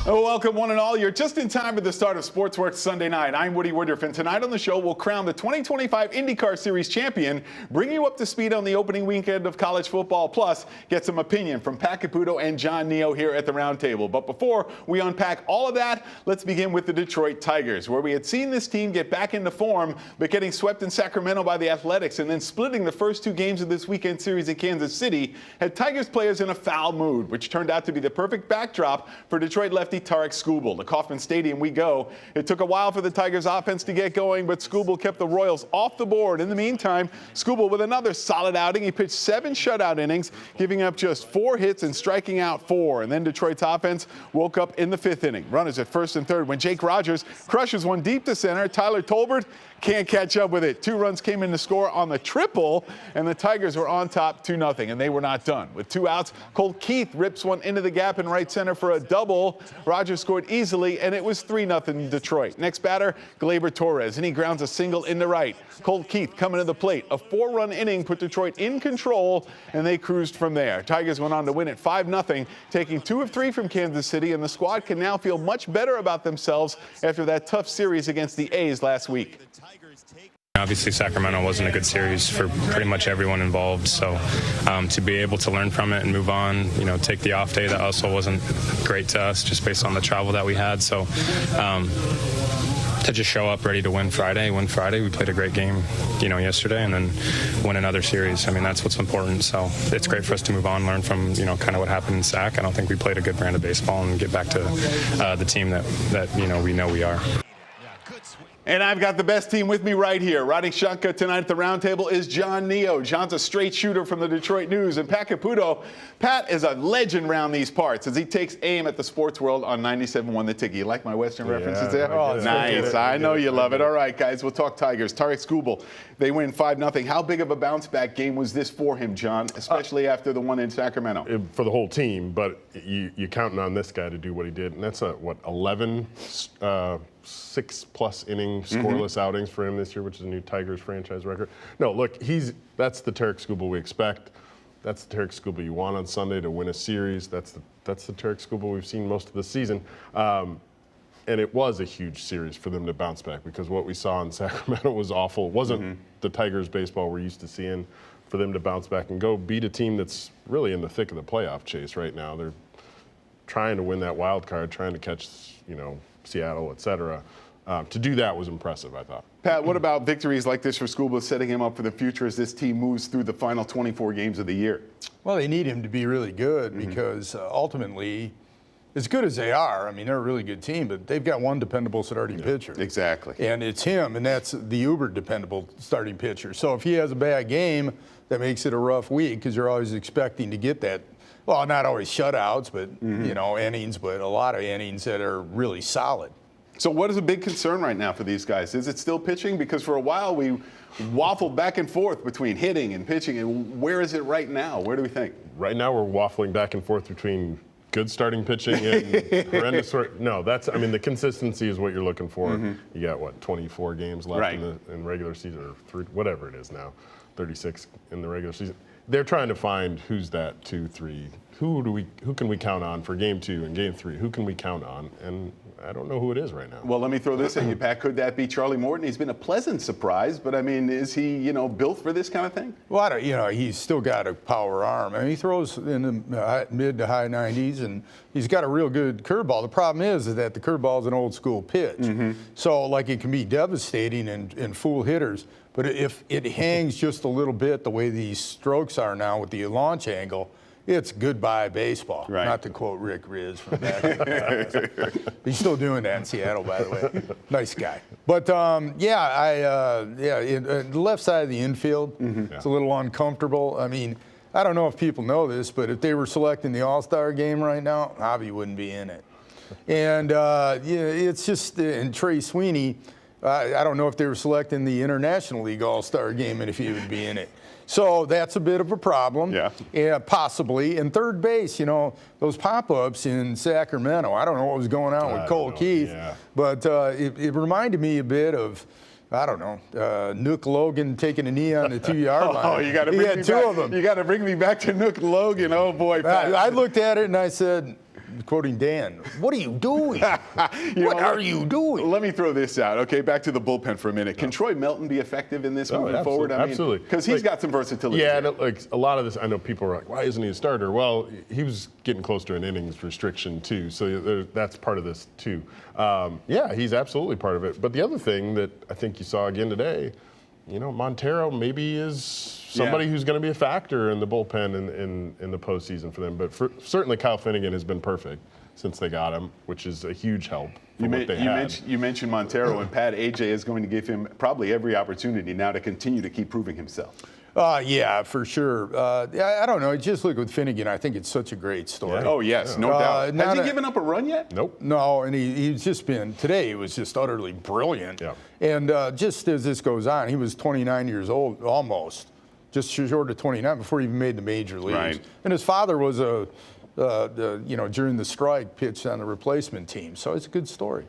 Oh, welcome one and all. You're just in time for the start of Sportsworks Sunday night. I'm Woody Woodruff, and tonight on the show we'll crown the 2025 IndyCar Series champion, bring you up to speed on the opening weekend of college football, plus get some opinion from Pat Caputo and John Neo here at the Roundtable. But before we unpack all of that, let's begin with the Detroit Tigers, where we had seen this team get back into form, but getting swept in Sacramento by the Athletics and then splitting the first two games of this weekend series in Kansas City, had Tigers players in a foul mood, which turned out to be the perfect backdrop for Detroit lefty Tarek Skubal. To Kauffman Stadium we go. It took a while for the Tigers offense to get going, but Skubal kept the Royals off the board. In the meantime, Skubal with another solid outing. He pitched 7 shutout innings, giving up just 4 hits and striking out 4. And then Detroit's offense woke up in the 5th inning. Runners at first and third when Jake Rogers crushes one deep to center. Tyler Tolbert can't catch up with it. 2 runs came in to score on the triple, and the Tigers were on top 2-0, and they were not done. With 2 outs, Colt Keith rips one into the gap in right center for a double. Rogers scored easily, and it was 3-0 Detroit. Next batter, Gleyber Torres, and he grounds a single into right. Colt Keith coming to the plate. A 4-run inning put Detroit in control, and they cruised from there. Tigers went on to win it 5-0, taking 2 of 3 from Kansas City, and the squad can now feel much better about themselves after that tough series against the A's last week. Obviously, Sacramento wasn't a good series for pretty much everyone involved, so to be able to learn from it and move on, take the off day, that also wasn't great to us just based on the travel that we had. So to just show up ready to win Friday. We played a great game, yesterday, and then win another series. I mean, that's what's important. So it's great for us to move on, learn from, kind of what happened in Sac. I don't think we played a good brand of baseball and get back to the team that we know we are. And I've got the best team with me right here. Riding shotgun tonight at the Roundtable is John Neo. John's a straight shooter from the Detroit News. And Pat Caputo. Pat is a legend around these parts as he takes aim at the sports world on 97.1 The Ticket. You like my Western references there? Oh, nice. I know you love it. All right, guys, we'll talk Tigers. Tarek Skubal, they win 5-0. How big of a bounce-back game was this for him, John, especially after the one in Sacramento? For the whole team, but you're counting on this guy to do what he did. And that's, 11 6+ inning scoreless outings for him this year, which is a new Tigers franchise record. No, look, that's the Tarek Skubal we expect. That's the Tarek Skubal you want on Sunday to win a series. That's the Tarek Skubal we've seen most of the season. And it was a huge series for them to bounce back because what we saw in Sacramento was awful. It wasn't the Tigers baseball we're used to seeing. For them to bounce back and go beat a team that's really in the thick of the playoff chase right now. They're trying to win that wild card, trying to catch, Seattle, et cetera. To do that was impressive, I thought. Pat, what about victories like this for Skubal, setting him up for the future as this team moves through the final 24 games of the year? Well, they need him to be really good because ultimately, as good as they are, I mean, they're a really good team, but they've got one dependable starting pitcher. Exactly. And it's him, and that's the uber dependable starting pitcher. So if he has a bad game, that makes it a rough week because you're always expecting to get that. Well, not always shutouts, but, innings, but a lot of innings that are really solid. So what is a big concern right now for these guys? Is it still pitching? Because for a while we waffled back and forth between hitting and pitching. And where is it right now? Where do we think? Right now we're waffling back and forth between good starting pitching and horrendous. No, the consistency is what you're looking for. You got, 24 games left in regular season, or whatever it is now, 36 in the regular season. They're trying to find who's that 2, 3. Who can we count on for game 2 and game 3? Who can we count on? And I don't know who it is right now. Well, let me throw this at you, Pat. Could that be Charlie Morton? He's been a pleasant surprise, but I mean, is he, built for this kind of thing? Well, he's still got a power arm. I mean, he throws in the mid to high 90s, and he's got a real good curveball. The problem is that the curveball is an old school pitch. So, it can be devastating and fool hitters. But if it hangs just a little bit the way these strokes are now with the launch angle, it's goodbye baseball. Right. Not to quote Rick Riz from back in the He's still doing that in Seattle, by the way. Nice guy. But, the left side of the infield, it's a little uncomfortable. I mean, I don't know if people know this, but if they were selecting the All-Star game right now, Javi wouldn't be in it. And, it's just, and Trey Sweeney, I don't know if they were selecting the International League All-Star game and if he would be in it. So that's a bit of a problem. Yeah, possibly. And third base, those pop-ups in Sacramento, I don't know what was going on with Colt Keith, but it reminded me a bit of, I don't know, Nook Logan taking a knee on the 2-yard line. Oh, you got to bring me back to Nook Logan. Oh, boy. I looked at it and I said, quoting Dan, what are you doing? What are you doing? Let me throw this out, okay? Back to the bullpen for a minute. Can Troy Melton be effective in this moving forward? I mean, absolutely. Because he's got some versatility. Yeah, and like a lot of this, I know people are like, why isn't he a starter? Well, he was getting close to an innings restriction too, so that's part of this too. Yeah, he's absolutely part of it. But the other thing that I think you saw again today, Montero maybe is somebody who's going to be a factor in the bullpen in the postseason for them. But certainly Kyle Finnegan has been perfect since they got him, which is a huge help. You mentioned Montero, and Pat AJ is going to give him probably every opportunity now to continue to keep proving himself. Yeah, for sure. I don't know. Just look with Finnegan. I think it's such a great story. Yeah. Oh, yes, no doubt. Has he given up a run yet? Nope. No, and he's just been, today he was just utterly brilliant. Yeah. And just as this goes on, he was 29 years old, almost, just short of 29 before he even made the major leagues. Right. And his father was during the strike, pitched on the replacement team. So it's a good story.